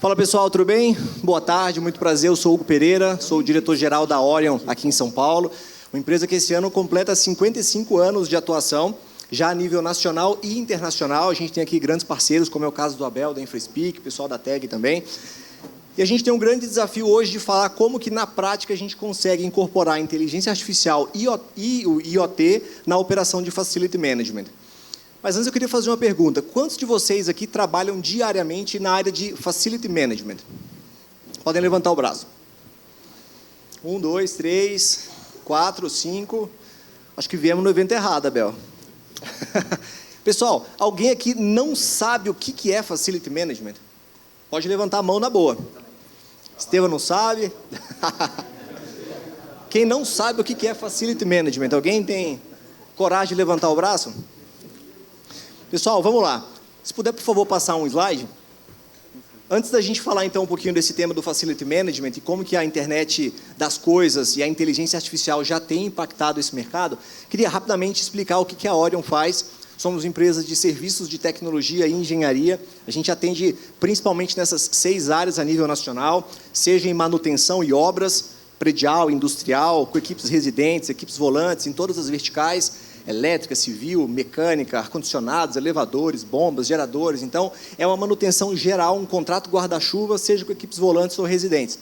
Fala pessoal, tudo bem? Boa tarde, muito prazer, eu sou Hugo Pereira, sou o diretor-geral da Orion aqui em São Paulo, uma empresa que esse ano completa 55 anos de atuação, já a nível nacional e internacional. A gente tem aqui grandes parceiros, como é o caso do Abel, da InfraSpeak, o pessoal da TAG também. E a gente tem um grande desafio hoje de falar como que na prática a gente consegue incorporar a inteligência artificial e o IoT na operação de Facility Management. Mas antes eu queria fazer uma pergunta. Quantos de vocês aqui trabalham diariamente na área de Facility Management? Podem levantar o braço. 1, 2, 3, 4, 5. Acho que viemos no evento errado, Abel. Pessoal, alguém aqui não sabe o que é Facility Management? Pode levantar a mão na boa. Estevam não sabe? Quem não sabe o que é Facility Management? Alguém tem coragem de levantar o braço? Pessoal, vamos lá. Se puder, por favor, passar um slide. Antes da gente falar, então, um pouquinho desse tema do Facility Management e como que a internet das coisas e a inteligência artificial já tem impactado esse mercado, queria rapidamente explicar o que a Orion faz. Somos empresa de serviços de tecnologia e engenharia. A gente atende principalmente nessas 6 áreas a nível nacional, seja em manutenção e obras, predial, industrial, com equipes residentes, equipes volantes, em todas as verticais, elétrica, civil, mecânica, ar-condicionados, elevadores, bombas, geradores. Então, é uma manutenção geral, um contrato guarda-chuva, seja com equipes volantes ou residentes.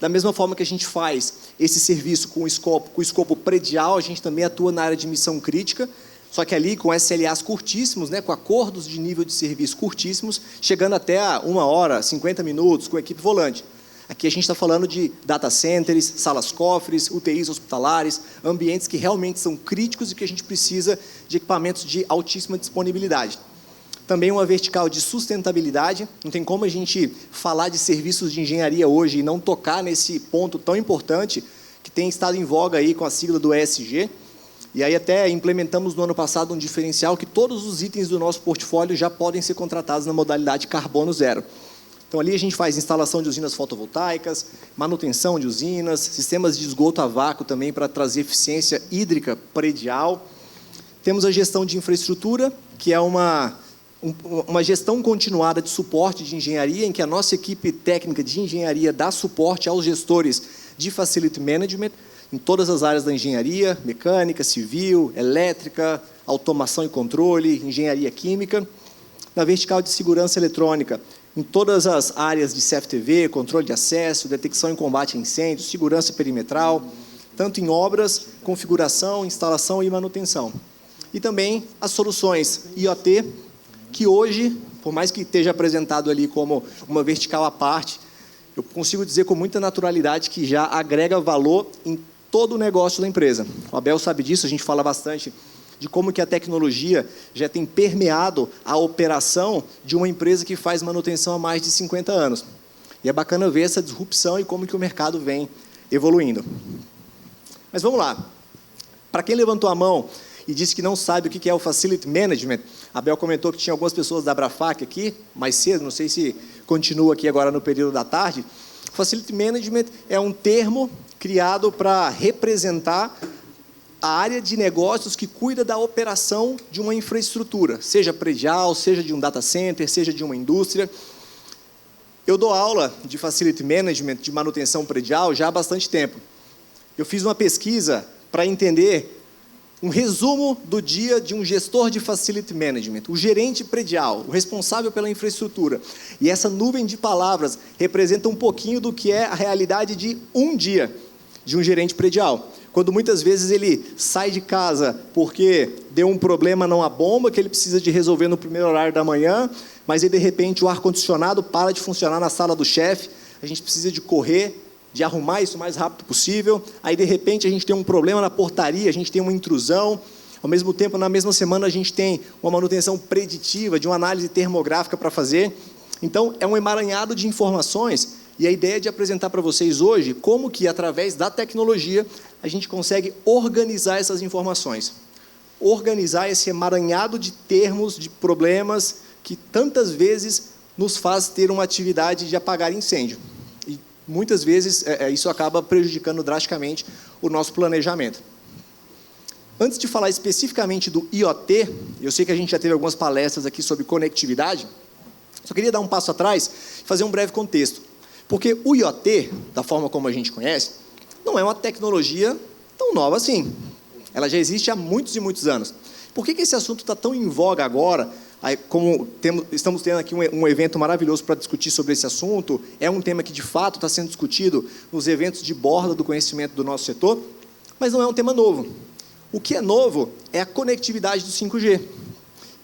Da mesma forma que a gente faz esse serviço com o escopo predial, a gente também atua na área de missão crítica, só que ali com SLAs curtíssimos, né, com acordos de nível de serviço curtíssimos, chegando até a 1 hora, 50 minutos, com equipe volante. Aqui a gente está falando de data centers, salas cofres, UTIs hospitalares, ambientes que realmente são críticos e que a gente precisa de equipamentos de altíssima disponibilidade. Também uma vertical de sustentabilidade. Não tem como a gente falar de serviços de engenharia hoje e não tocar nesse ponto tão importante que tem estado em voga aí com a sigla do ESG. E aí até implementamos no ano passado um diferencial que todos os itens do nosso portfólio já podem ser contratados na modalidade carbono zero. Então, ali a gente faz instalação de usinas fotovoltaicas, manutenção de usinas, sistemas de esgoto a vácuo também para trazer eficiência hídrica predial. Temos a gestão de infraestrutura, que é uma gestão continuada de suporte de engenharia, em que a nossa equipe técnica de engenharia dá suporte aos gestores de Facility Management, em todas as áreas da engenharia, mecânica, civil, elétrica, automação e controle, engenharia química. Na vertical de segurança eletrônica, em todas as áreas de CFTV, controle de acesso, detecção e combate a incêndios, segurança perimetral, tanto em obras, configuração, instalação e manutenção. E também as soluções IoT, que hoje, por mais que esteja apresentado ali como uma vertical à parte, eu consigo dizer com muita naturalidade que já agrega valor em todo o negócio da empresa. O Abel sabe disso, a gente fala bastante de como que a tecnologia já tem permeado a operação de uma empresa que faz manutenção há mais de 50 anos. E é bacana ver essa disrupção e como que o mercado vem evoluindo. Mas vamos lá. Para quem levantou a mão e disse que não sabe o que é o Facility Management, a Abel comentou que tinha algumas pessoas da Abrafac aqui, mais cedo, não sei se continua aqui agora no período da tarde. Facility Management é um termo criado para representar a área de negócios que cuida da operação de uma infraestrutura, seja predial, seja de um data center, seja de uma indústria. Eu dou aula de Facility Management, de manutenção predial, já há bastante tempo. Eu fiz uma pesquisa para entender um resumo do dia de um gestor de Facility Management, o gerente predial, o responsável pela infraestrutura. E essa nuvem de palavras representa um pouquinho do que é a realidade de um dia de um gerente predial. Quando muitas vezes ele sai de casa porque deu um problema numa bomba que ele precisa de resolver no primeiro horário da manhã, mas aí, de repente, o ar-condicionado para de funcionar na sala do chefe, a gente precisa de correr, de arrumar isso o mais rápido possível, aí, de repente, a gente tem um problema na portaria, a gente tem uma intrusão, ao mesmo tempo, na mesma semana, a gente tem uma manutenção preditiva, de uma análise termográfica para fazer. Então, é um emaranhado de informações. E a ideia é de apresentar para vocês hoje como que, através da tecnologia, a gente consegue organizar essas informações. Organizar esse emaranhado de termos, de problemas, que tantas vezes nos faz ter uma atividade de apagar incêndio. E muitas vezes isso acaba prejudicando drasticamente o nosso planejamento. Antes de falar especificamente do IoT, eu sei que a gente já teve algumas palestras aqui sobre conectividade, só queria dar um passo atrás e fazer um breve contexto. Porque o IoT, da forma como a gente conhece, não é uma tecnologia tão nova assim. Ela já existe há muitos e muitos anos. Por que esse assunto está tão em voga agora? Como estamos tendo aqui um evento maravilhoso para discutir sobre esse assunto, é um tema que, de fato, está sendo discutido nos eventos de borda do conhecimento do nosso setor, mas não é um tema novo. O que é novo é a conectividade do 5G,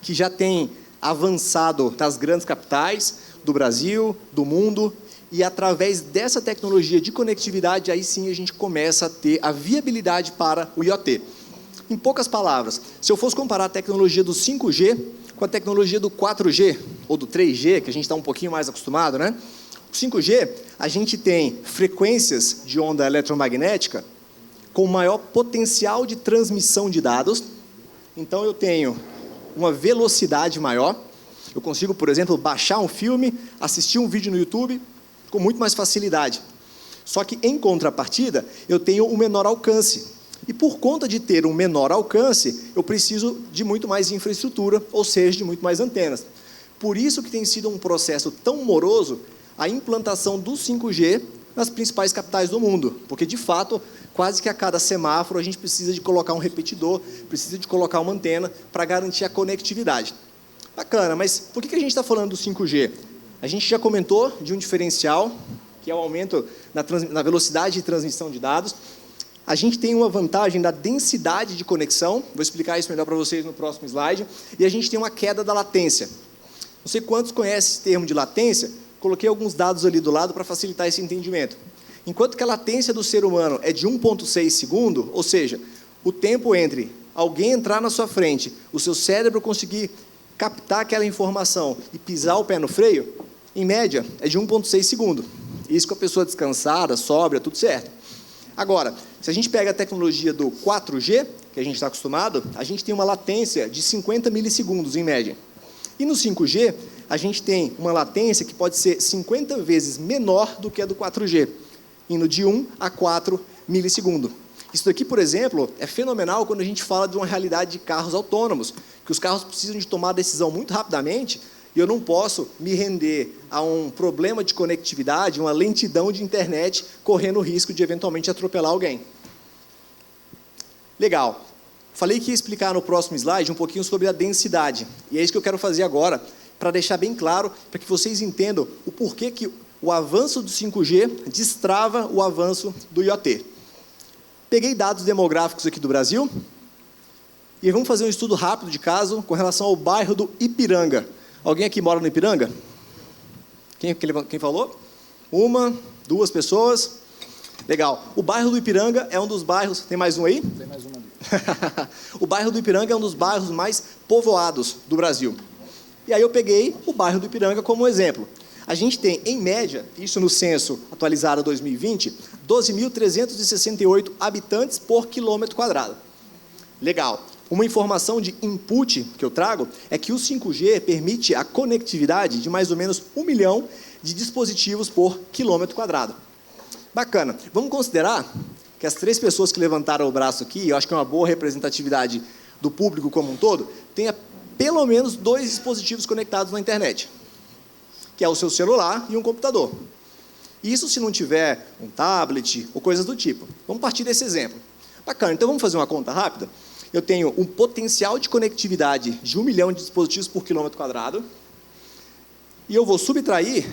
que já tem avançado nas grandes capitais do Brasil, do mundo, e através dessa tecnologia de conectividade, aí sim a gente começa a ter a viabilidade para o IoT. Em poucas palavras, se eu fosse comparar a tecnologia do 5G com a tecnologia do 4G, ou do 3G, que a gente está um pouquinho mais acostumado, né? O 5G, a gente tem frequências de onda eletromagnética com maior potencial de transmissão de dados. Então, eu tenho uma velocidade maior. Eu consigo, por exemplo, baixar um filme, assistir um vídeo no YouTube com muito mais facilidade. Só que, em contrapartida, eu tenho um menor alcance. E por conta de ter um menor alcance, eu preciso de muito mais infraestrutura, ou seja, de muito mais antenas. Por isso que tem sido um processo tão moroso a implantação do 5G nas principais capitais do mundo. Porque, de fato, quase que a cada semáforo a gente precisa de colocar um repetidor, precisa de colocar uma antena para garantir a conectividade. Bacana, mas por que a gente está falando do 5G? A gente já comentou de um diferencial, que é o aumento na velocidade de transmissão de dados. A gente tem uma vantagem da densidade de conexão, vou explicar isso melhor para vocês no próximo slide, e a gente tem uma queda da latência. Não sei quantos conhecem esse termo de latência, coloquei alguns dados ali do lado para facilitar esse entendimento. Enquanto que a latência do ser humano é de 1,6 segundo, ou seja, o tempo entre alguém entrar na sua frente, o seu cérebro conseguir captar aquela informação e pisar o pé no freio, em média, é de 1,6 segundo. Isso com a pessoa descansada, sóbria, tudo certo. Agora, se a gente pega a tecnologia do 4G, que a gente está acostumado, a gente tem uma latência de 50 milissegundos, em média. E no 5G, a gente tem uma latência que pode ser 50 vezes menor do que a do 4G, indo de 1 a 4 milissegundos. Isso daqui, por exemplo, é fenomenal quando a gente fala de uma realidade de carros autônomos, que os carros precisam de tomar decisão muito rapidamente, e eu não posso me render a um problema de conectividade, uma lentidão de internet, correndo o risco de eventualmente atropelar alguém. Legal. Falei que ia explicar no próximo slide um pouquinho sobre a densidade, e é isso que eu quero fazer agora, para deixar bem claro, para que vocês entendam o porquê que o avanço do 5G destrava o avanço do IoT. Peguei dados demográficos aqui do Brasil, e vamos fazer um estudo rápido de caso com relação ao bairro do Ipiranga. Alguém aqui mora no Ipiranga? Quem falou? Uma, duas pessoas. Legal. O bairro do Ipiranga é um dos bairros... Tem mais um aí? Tem mais um ali. O bairro do Ipiranga é um dos bairros mais povoados do Brasil. E aí eu peguei o bairro do Ipiranga como exemplo. A gente tem, em média, isso no censo atualizado 2020, 12.368 habitantes por quilômetro quadrado. Legal. Uma informação de input que eu trago é que o 5G permite a conectividade de mais ou menos 1 milhão de dispositivos por quilômetro quadrado. Bacana. Vamos considerar que as 3 pessoas que levantaram o braço aqui, eu acho que é uma boa representatividade do público como um todo, tenha pelo menos 2 dispositivos conectados na internet, que é o seu celular e um computador. Isso se não tiver um tablet ou coisas do tipo. Vamos partir desse exemplo. Bacana. Então, vamos fazer uma conta rápida? Eu tenho um potencial de conectividade de 1 milhão de dispositivos por quilômetro quadrado, e eu vou subtrair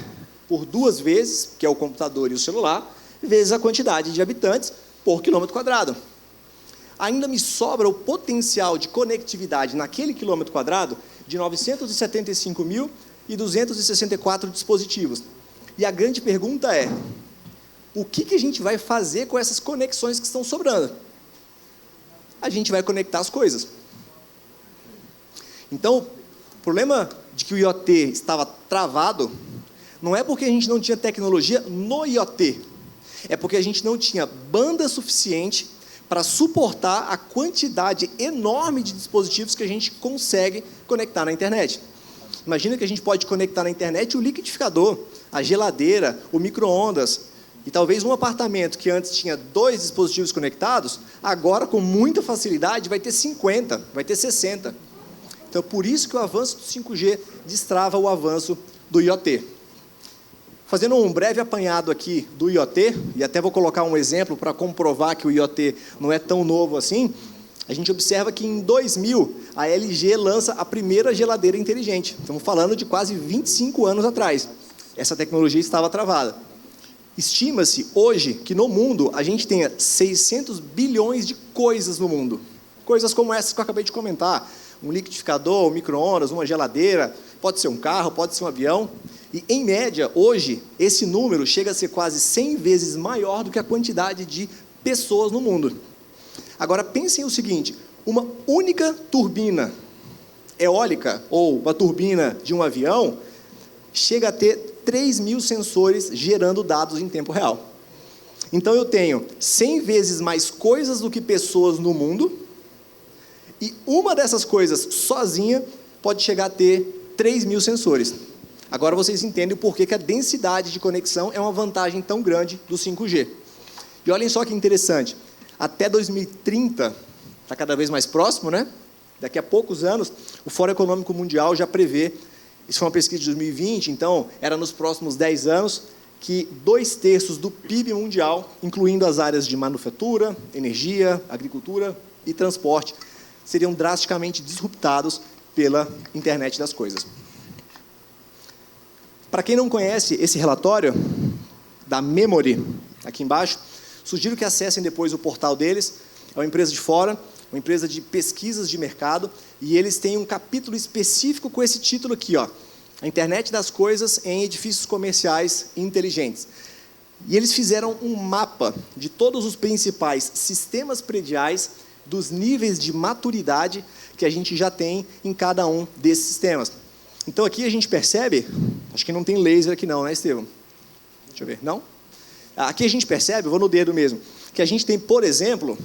por 2 vezes, que é o computador e o celular, vezes a quantidade de habitantes por quilômetro quadrado. Ainda me sobra o potencial de conectividade naquele quilômetro quadrado de 975.264 dispositivos. E a grande pergunta é, o que a gente vai fazer com essas conexões que estão sobrando? A gente vai conectar as coisas. Então, o problema de que o IoT estava travado não é porque a gente não tinha tecnologia no IoT, é porque a gente não tinha banda suficiente para suportar a quantidade enorme de dispositivos que a gente consegue conectar na internet. Imagina que a gente pode conectar na internet o liquidificador, a geladeira, o micro-ondas, e talvez um apartamento que antes tinha 2 dispositivos conectados, agora, com muita facilidade, vai ter 50, vai ter 60. Então, por isso que o avanço do 5G destrava o avanço do IoT. Fazendo um breve apanhado aqui do IoT, e até vou colocar um exemplo para comprovar que o IoT não é tão novo assim, a gente observa que em 2000 a LG lança a primeira geladeira inteligente. Estamos falando de quase 25 anos atrás. Essa tecnologia estava travada. Estima-se hoje que no mundo a gente tenha 600 bilhões de coisas no mundo. Coisas como essas que eu acabei de comentar. Um liquidificador, um micro-ondas, uma geladeira, pode ser um carro, pode ser um avião. E, em média, hoje, esse número chega a ser quase 100 vezes maior do que a quantidade de pessoas no mundo. Agora, pensem o seguinte, uma única turbina eólica, ou uma turbina de um avião, chega a ter 3.000 sensores gerando dados em tempo real. Então, eu tenho 100 vezes mais coisas do que pessoas no mundo, e uma dessas coisas, sozinha, pode chegar a ter 3.000 sensores. Agora vocês entendem o porquê que a densidade de conexão é uma vantagem tão grande do 5G. E olhem só que interessante, até 2030, está cada vez mais próximo, né? Daqui a poucos anos, o Fórum Econômico Mundial já prevê, isso foi uma pesquisa de 2020, então era nos próximos 10 anos, que 2/3 do PIB mundial, incluindo as áreas de manufatura, energia, agricultura e transporte, seriam drasticamente disruptados pela internet das coisas. Para quem não conhece esse relatório da Memory, aqui embaixo, sugiro que acessem depois o portal deles. É uma empresa de fora, uma empresa de pesquisas de mercado, e eles têm um capítulo específico com esse título aqui, ó, a internet das coisas em edifícios comerciais inteligentes. E eles fizeram um mapa de todos os principais sistemas prediais, dos níveis de maturidade que a gente já tem em cada um desses sistemas. Então, aqui a gente percebe, acho que não tem laser aqui não, né, Estevão? Deixa eu ver, não? Aqui a gente percebe, vou no dedo mesmo, que a gente tem, por exemplo,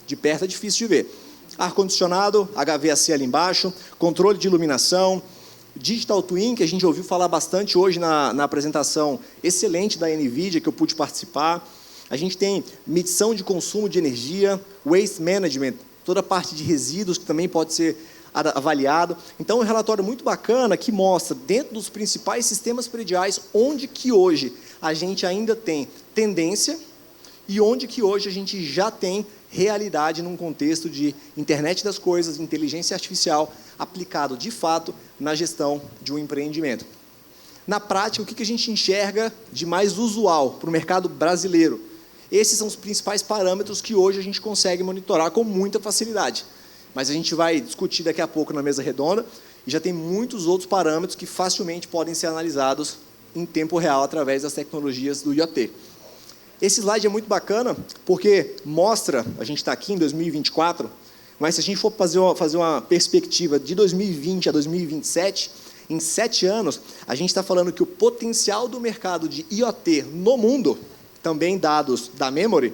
de perto é difícil de ver, ar-condicionado, HVAC ali embaixo, controle de iluminação, Digital Twin, que a gente ouviu falar bastante hoje na apresentação excelente da NVIDIA, que eu pude participar. A gente tem medição de consumo de energia, waste management, toda a parte de resíduos que também pode ser avaliado. Então, é um relatório muito bacana que mostra, dentro dos principais sistemas prediais, onde que hoje a gente ainda tem tendência e onde que hoje a gente já tem realidade num contexto de internet das coisas, inteligência artificial, aplicado, de fato, na gestão de um empreendimento. Na prática, o que a gente enxerga de mais usual para o mercado brasileiro? Esses são os principais parâmetros que hoje a gente consegue monitorar com muita facilidade. Mas a gente vai discutir daqui a pouco na mesa redonda, e já tem muitos outros parâmetros que facilmente podem ser analisados em tempo real através das tecnologias do IoT. Esse slide é muito bacana, porque mostra, a gente está aqui em 2024, mas se a gente for fazer uma perspectiva de 2020 a 2027, em 7 anos, a gente está falando que o potencial do mercado de IoT no mundo, também dados da Memory,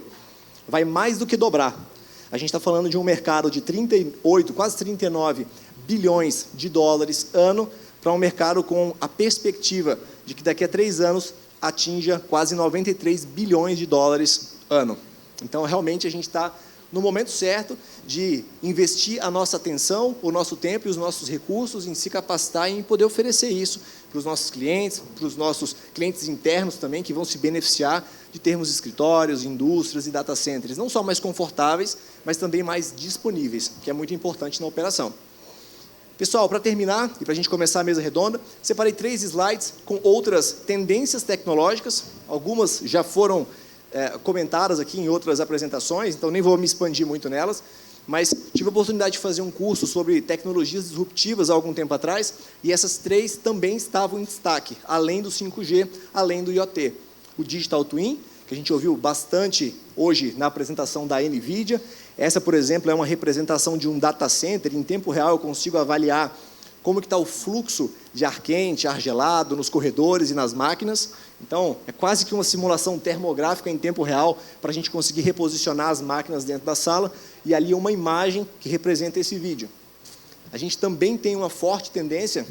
vai mais do que dobrar. A gente está falando de um mercado de 38, quase 39 bilhões de dólares ano, para um mercado com a perspectiva de que daqui a 3 anos atinja quase 93 bilhões de dólares ano. Então, realmente, a gente está no momento certo de investir a nossa atenção, o nosso tempo e os nossos recursos em se capacitar e em poder oferecer isso para os nossos clientes, para os nossos clientes internos também, que vão se beneficiar de termos escritórios, indústrias e data centers, não só mais confortáveis, mas também mais disponíveis, que é muito importante na operação. Pessoal, para terminar, e para a gente começar a mesa redonda, separei 3 slides com outras tendências tecnológicas, algumas já foram comentadas aqui em outras apresentações, então nem vou me expandir muito nelas, mas tive a oportunidade de fazer um curso sobre tecnologias disruptivas há algum tempo atrás, e essas 3 também estavam em destaque, além do 5G, além do IoT. O Digital Twin, que a gente ouviu bastante hoje na apresentação da NVIDIA. Essa, por exemplo, é uma representação de um data center. Em tempo real, eu consigo avaliar como que está o fluxo de ar quente, ar gelado nos corredores e nas máquinas. Então, é quase que uma simulação termográfica em tempo real para a gente conseguir reposicionar as máquinas dentro da sala, e ali uma imagem que representa esse vídeo. A gente também tem uma forte tendência,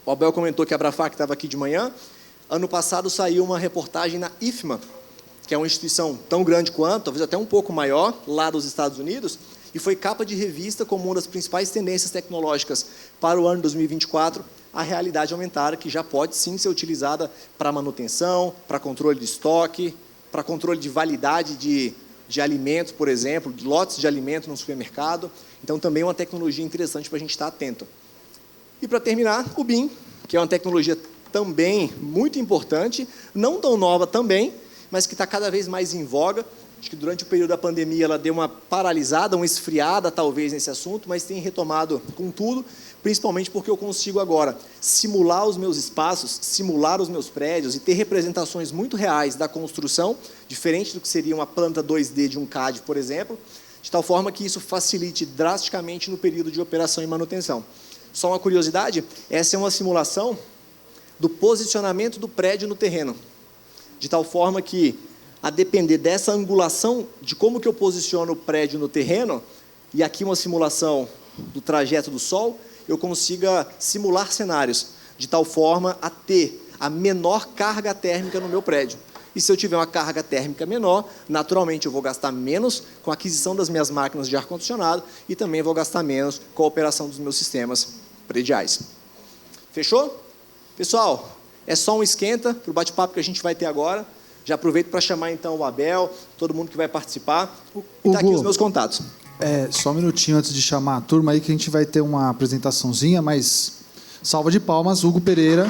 o Abel comentou que a Abrafac estava aqui de manhã, ano passado saiu uma reportagem na IFMA, que é uma instituição tão grande quanto, talvez até um pouco maior, lá dos Estados Unidos, e foi capa de revista como uma das principais tendências tecnológicas para o ano 2024, a realidade aumentada, que já pode sim ser utilizada para manutenção, para controle de estoque, para controle de validade de alimentos, por exemplo, de lotes de alimentos no supermercado. Então, também é uma tecnologia interessante para a gente estar atento. E, para terminar, o BIM, que é uma tecnologia também muito importante, não tão nova também, mas que está cada vez mais em voga. Acho que durante o período da pandemia ela deu uma paralisada, uma esfriada talvez nesse assunto, mas tem retomado com tudo, principalmente porque eu consigo agora simular os meus espaços, simular os meus prédios e ter representações muito reais da construção, diferente do que seria uma planta 2D de um CAD, por exemplo, de tal forma que isso facilite drasticamente no período de operação e manutenção. Só uma curiosidade, essa é uma simulação do posicionamento do prédio no terreno, de tal forma que, a depender dessa angulação, de como que eu posiciono o prédio no terreno, e aqui uma simulação do trajeto do Sol, eu consiga simular cenários, de tal forma a ter a menor carga térmica no meu prédio. E se eu tiver uma carga térmica menor, naturalmente eu vou gastar menos com a aquisição das minhas máquinas de ar-condicionado e também vou gastar menos com a operação dos meus sistemas prediais. Fechou? Pessoal, é só um esquenta para o bate-papo que a gente vai ter agora. Já aproveito para chamar, então, o Abel, todo mundo que vai participar. E está aqui os meus contatos. Só um minutinho antes de chamar a turma aí, que a gente vai ter uma apresentaçãozinha, mas salva de palmas, Hugo Pereira.